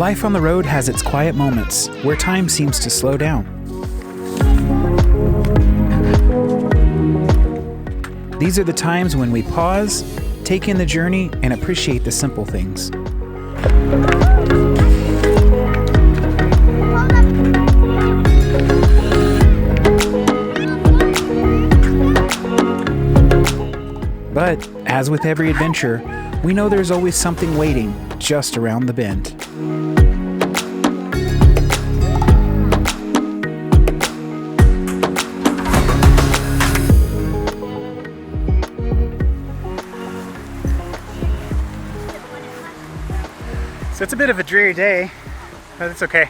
Life on the road has its quiet moments where time seems to slow down. These are the times when we pause, take in the journey, and appreciate the simple things. But, as with every adventure, we know there's always something waiting just around the bend. So it's a bit of a dreary day, but it's okay.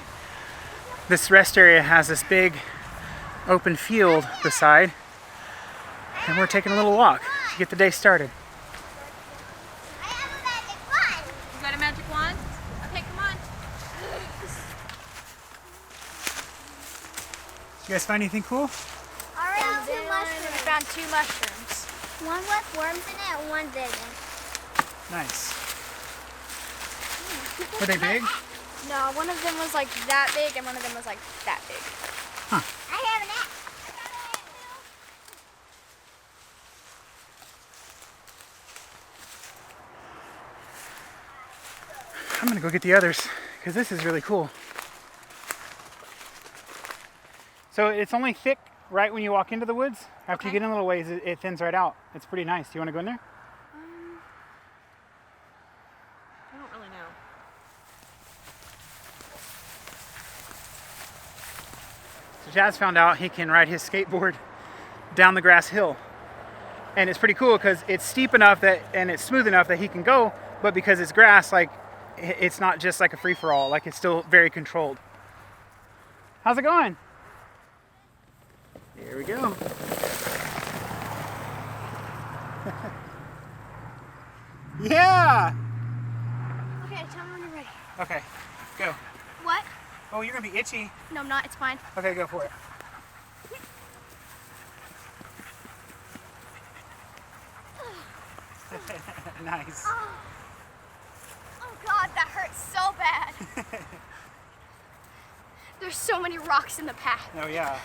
This rest area has this big open field beside, and we're taking a little walk to get the day started. I have a magic wand. You got a magic wand? Okay, come on. You guys find anything cool? I found two mushrooms. We found 2 mushrooms. One with worms in it and one didn't. Nice. Were they big? No, one of them was like that big and one of them was like that big. I have an axe. I'm gonna go get the others because this is really cool. So it's only thick right when you walk into the woods. After you get in a little ways, it thins right out. It's pretty nice. Do you want to go in there? I don't really know. So Jazz found out he can ride his skateboard down the grass hill. And it's pretty cool because it's steep enough that, and it's smooth enough that he can go, but because it's grass, like, it's not just like a free-for-all, like it's still very controlled. How's it going? Here we go. Yeah! Okay, tell me when you're ready. Okay, go. What? Oh, you're gonna be itchy. No, I'm not. It's fine. Okay, go for it. Nice. Oh God, that hurts so bad. There's so many rocks in the path. Oh, yeah.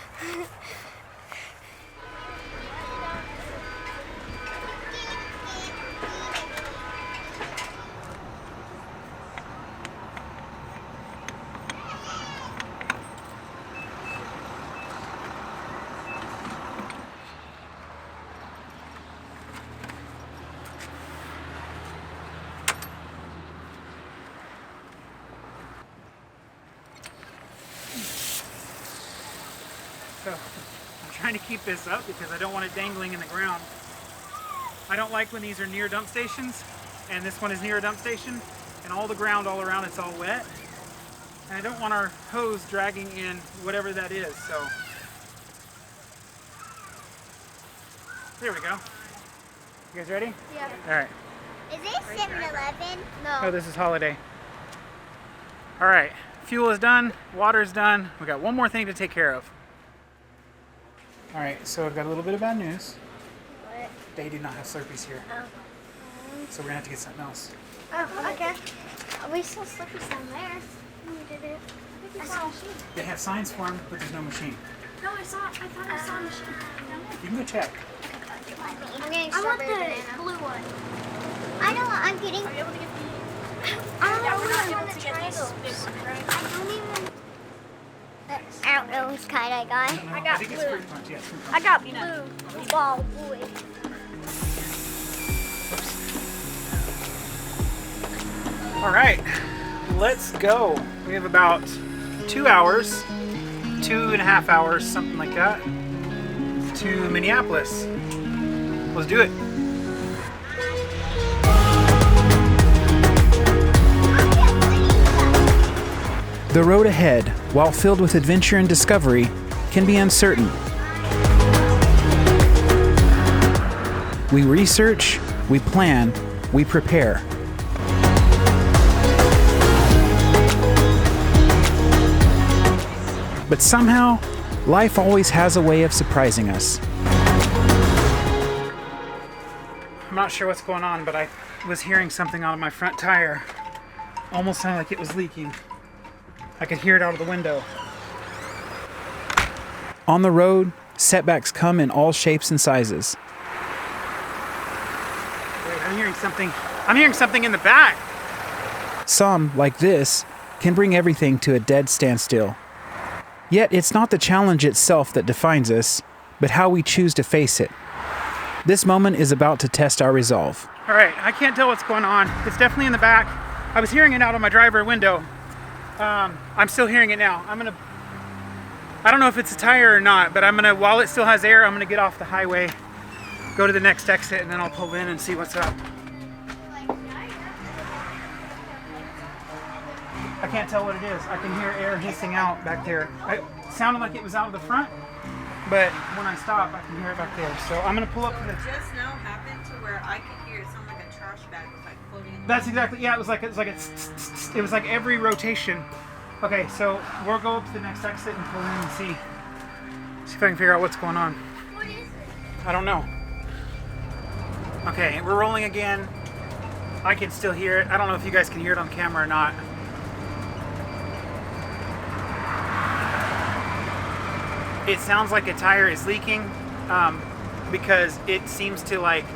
So I'm trying to keep this up because I don't want it dangling in the ground. I don't like when these are near dump stations, and this one is near a dump station, and all the ground all around it's all wet. And I don't want our hose dragging in whatever that is, so. There we go. You guys ready? Yeah. All right. Is this 7-Eleven? No. Oh, this is Holiday. All right, fuel is done, water's done. We got one more thing to take care of. All right, so I've got a little bit of bad news. What? They do not have Slurpees here, Oh. so we're gonna have to get something else. Oh, okay. We saw Slurpees down there. We did it. I saw a machine. They have signs for them, but there's no machine. No, I thought I saw a machine. You can go check. I'm getting I want strawberry the banana. blue one. I know what I'm getting. Are you able to get the? I don't Yeah, know we're not what able the to get triangles. this big one, right? I don't even. I don't know whose kind I got. I got think it's blue. fruit punch. Yes, fruit punch. I got blue. Ball boy. All right, let's go. We have about 2 hours, 2.5 hours, something like that, to Minneapolis. Let's do it. The road ahead, while filled with adventure and discovery, can be uncertain. We research, we plan, we prepare. But somehow, life always has a way of surprising us. I'm not sure what's going on, but I was hearing something out of my front tire. Almost sounded like it was leaking. I could hear it out of the window. On the road, setbacks come in all shapes and sizes. Wait, I'm hearing something. I'm hearing something in the back. Some, like this, can bring everything to a dead standstill. Yet it's not the challenge itself that defines us, but how we choose to face it. This moment is about to test our resolve. All right, I can't tell what's going on. It's definitely in the back. I was hearing it out of my driver window. I'm still hearing it now. I don't know if it's a tire or not, but while it still has air, I'm gonna get off the highway, go to the next exit, and then I'll pull in and see what's up. I can't tell what it is. I can hear air hissing out back there. It sounded like it was out of the front, but when I stop, I can hear it back there. So I'm gonna pull up to the... Just now happened to where I could hear it sound like a trash bag was like floating in the That's exactly, yeah, it was like every rotation. Okay, so we'll go up to the next exit and pull in and see if I can figure out what's going on. What is it? I don't know. Okay, we're rolling again. I can still hear it. I don't know if you guys can hear it on camera or not. It sounds like a tire is leaking because it seems to like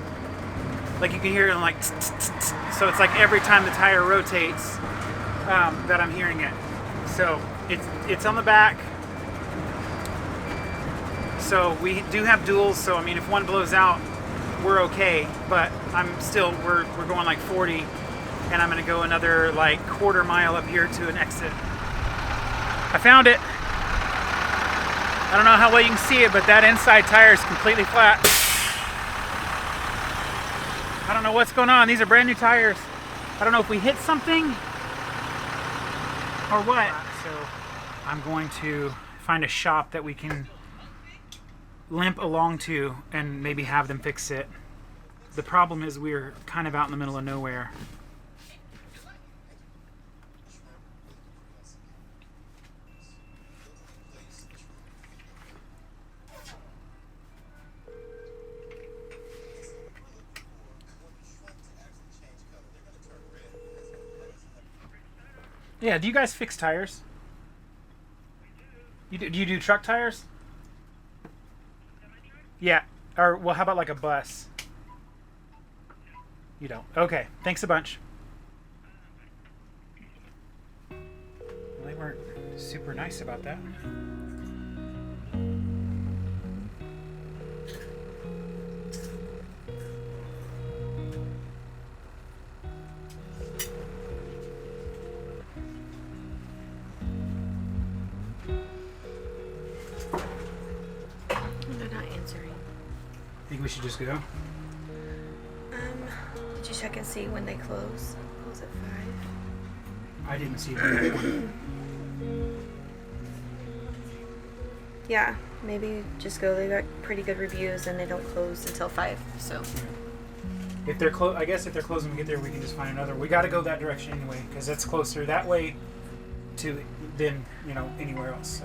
you can hear it like so it's like every time the tire rotates that I'm hearing it. So it's on the back. So we do have duals. So I mean, if one blows out, we're okay. But we're going like 40, and I'm gonna go another like quarter mile up here to an exit. I found it. I don't know how well you can see it, but that inside tire is completely flat. I don't know what's going on. These are brand new tires. I don't know if we hit something or what. So I'm going to find a shop that we can limp along to and maybe have them fix it. The problem is we're kind of out in the middle of nowhere. Yeah, do you guys fix tires? Do you do truck tires? Yeah, or well, how about like a bus? You don't. Okay, thanks a bunch. Well, they weren't super nice about that. They're not answering. Think we should just go? Did you check and see when they close? Close at 5. I didn't see that. Yeah, maybe just go. They got pretty good reviews and they don't close until 5. So If they're I guess if they're closed when we get there, we can just find another. We got to go that direction anyway, because that's closer that way to than anywhere else. So.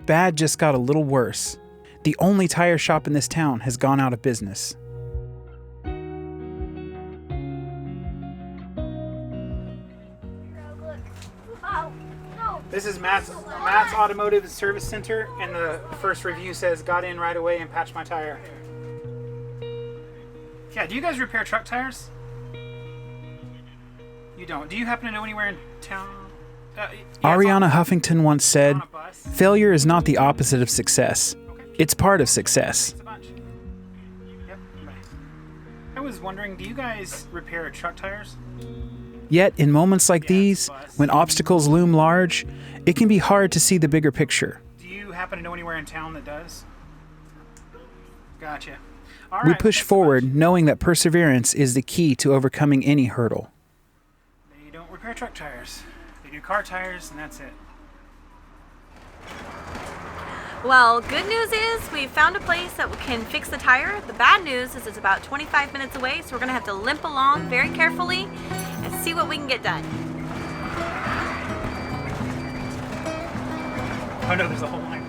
Bad just got a little worse. The only tire shop in this town has gone out of business. Look. Oh, no. This is Matt's Automotive Service Center, and the first review says, got in right away and patched my tire. Yeah, do you guys repair truck tires? You don't. Do you happen to know anywhere in town? Yeah, Ariana Huffington once said, on a bus. "Failure is not the opposite of success. Okay. It's part of success." Thanks a bunch. Yep. Bye. I was wondering, do you guys repair truck tires? Yet, in moments like these, when obstacles loom large, it can be hard to see the bigger picture. Do you happen to know anywhere in town that does? Gotcha. All We right, push thanks a forward bunch. knowing that perseverance is the key to overcoming any hurdle. They don't repair truck tires. They do car tires, and that's it. Well, good news is we found a place that can fix the tire. The bad news is it's about 25 minutes away, so we're gonna have to limp along very carefully and see what we can get done. Oh no, there's a whole line.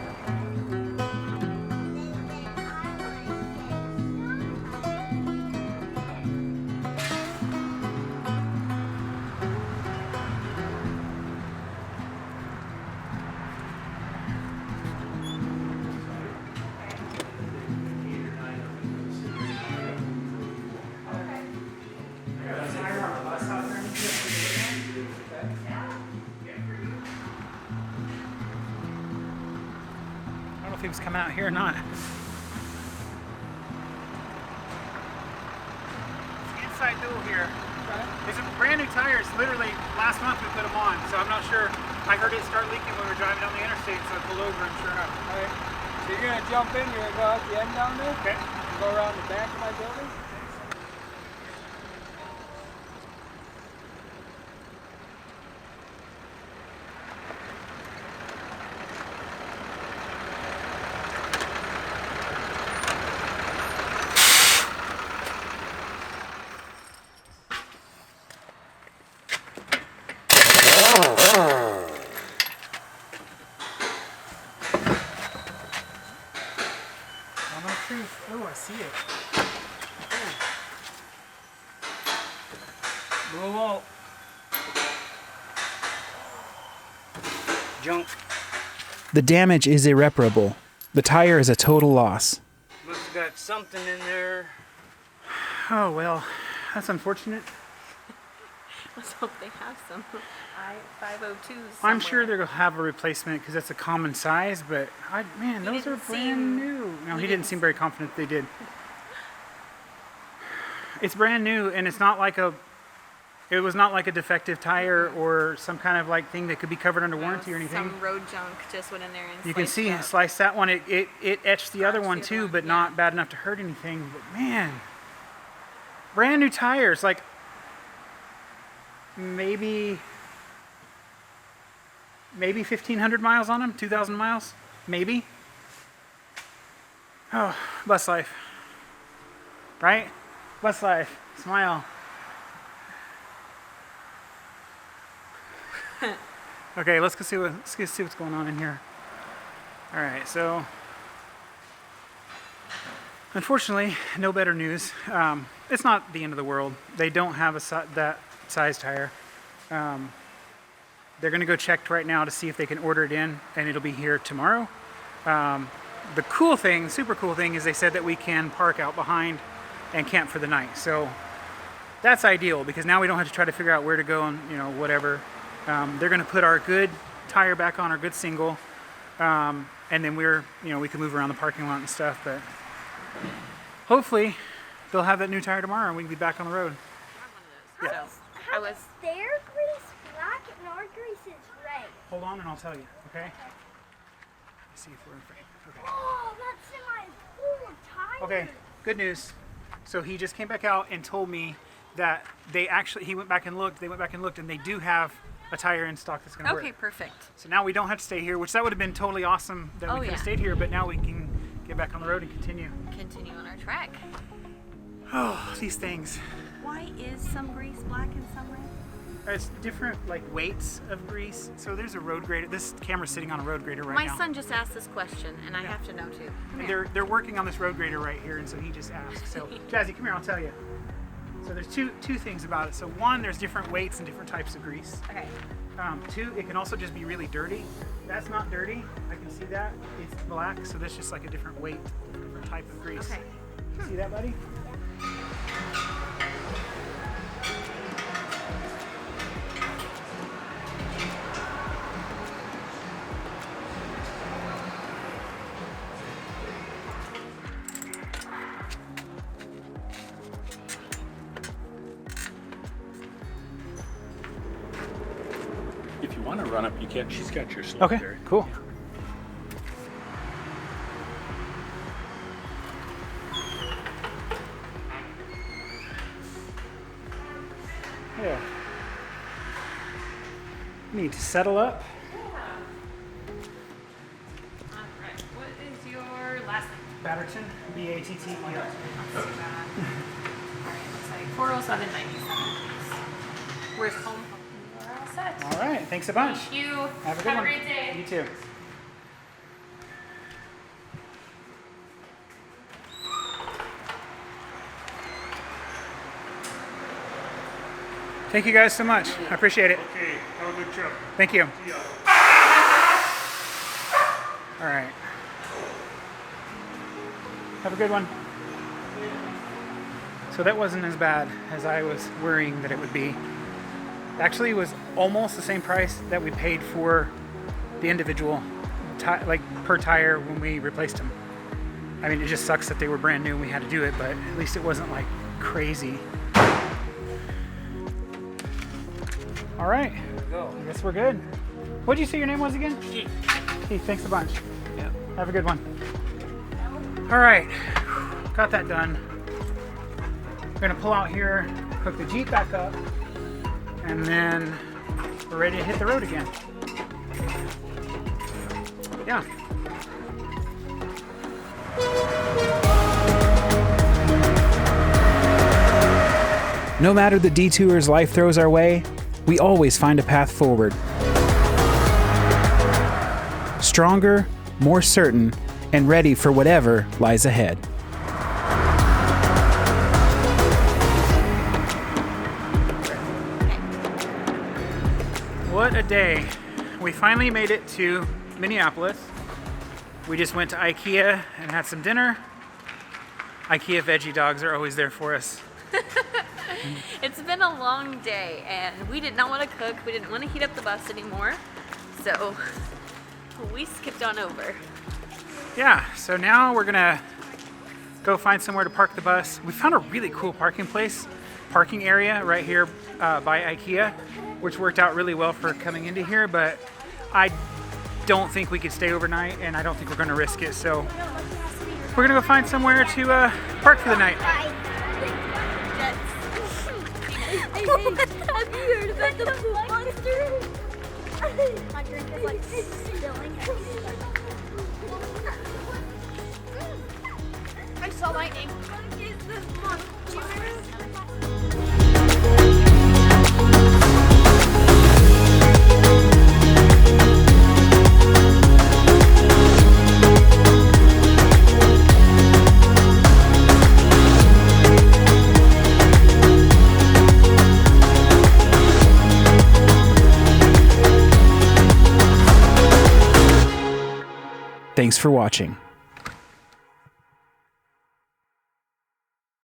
volume's coming out here or not. Inside dual here. These are brand new tires. Literally last month we put them on, so I'm not sure. I heard it start leaking when we were driving down the interstate, so I pulled over and sure enough. All right. So you're gonna jump in. You're gonna go out the end down there. Okay. Go around the back of my building. I'm gonna see. Oh, I see it. Move out. Junk. The damage is irreparable. The tire is a total loss. Must have got something in there. Oh well, that's unfortunate. Let's hope they have some I-502s. I'm sure somewhere. they'll have a replacement because that's a common size, but man, those are didn't brand seem- new. No, he he didn't didn't seem very confident they did. It's brand new, and it's not like it was not like a defective tire or some kind of like thing that could be covered under warranty or anything. Some road junk just went in there and You can sliced see it it up. sliced that one. It etched the other Scratched one the other too, one, but yeah. not bad enough to hurt anything. But man, brand new tires, like maybe 1,500 miles on them, 2,000 miles, maybe. Oh, bus life, right? Bus life, smile. Okay, let's go see what's going on in here. All right, so unfortunately, no better news. It's not the end of the world. They don't have that size tire. They're going to go check right now to see if they can order it in, and it'll be here tomorrow. The cool thing, super cool thing, is they said that we can park out behind and camp for the night. So that's ideal because now we don't have to try to figure out where to go and whatever. They're going to put our good tire back on, our good single, and then we can move around the parking lot and stuff. But hopefully they'll have that new tire tomorrow and we can be back on the road. So, I was Their grease black and our grease is red. Hold on and I'll tell you, okay? Let's see if we're in frame. Okay. Oh, that's in my full tire. Okay, good news. So he just came back out and told me that he went back and looked, and they do have a tire in stock that's going to work. okay. Perfect. So now we don't have to stay here, which that would have been totally awesome that Oh, we could have yeah. stayed here, but now we can get back on the road and continue. Continue on our track. Oh, these things. Why is some grease black and some red? It's different like weights of grease. So there's a road grader. This camera's sitting on a road grader right My now. son just asked this question, and I have to know too. Come And here. they're working on this road grader right here, and so he just asked. So Jazzy, come here, I'll tell you. So there's two things about it. So one, there's different weights and different types of grease. Okay. Two, it can also just be really dirty. That's not dirty. I can see that. It's black, so that's just like a different weight, different type of grease. Okay. You see that, buddy? If you want to run up, you can. She's got your slope Okay, there. cool. Yeah. Need to settle up. All right. What is your last name? Batterton, B-A-T-T-E-R. All right. Looks like 407.97. Where's home? We're all set. All right, thanks a bunch. Thank you. Have a good one. great day. You too. Thank you guys so much. I appreciate it. Okay, have a good trip. Thank you. All right. Have a good one. So that wasn't as bad as I was worrying that it would be. Actually, it was almost the same price that we paid for the individual like per tire when we replaced them. I mean, it just sucks that they were brand new and we had to do it, but at least it wasn't like crazy. All right, I guess we're good. What'd you say your name was again? Keith. Keith, thanks a bunch. Yeah. Have a good one. All right, got that done. We're gonna pull out here, hook the Jeep back up, and then we're ready to hit the road again. Yeah. No matter the detours life throws our way, we always find a path forward. Stronger, more certain, and ready for whatever lies ahead. What a day. We finally made it to Minneapolis. We just went to IKEA and had some dinner. IKEA veggie dogs are always there for us. It's been a long day and we did not want to cook. We didn't want to heat up the bus anymore. So we skipped on over. Yeah, so now we're gonna go find somewhere to park the bus. We found a really cool parking area right here by IKEA, which worked out really well for coming into here, but I don't think we could stay overnight and I don't think we're gonna risk it. So we're gonna go find somewhere to park for the night. Have you heard about the poop monster? My drink is like spilling. I saw lightning. What is this monster? Thanks for watching.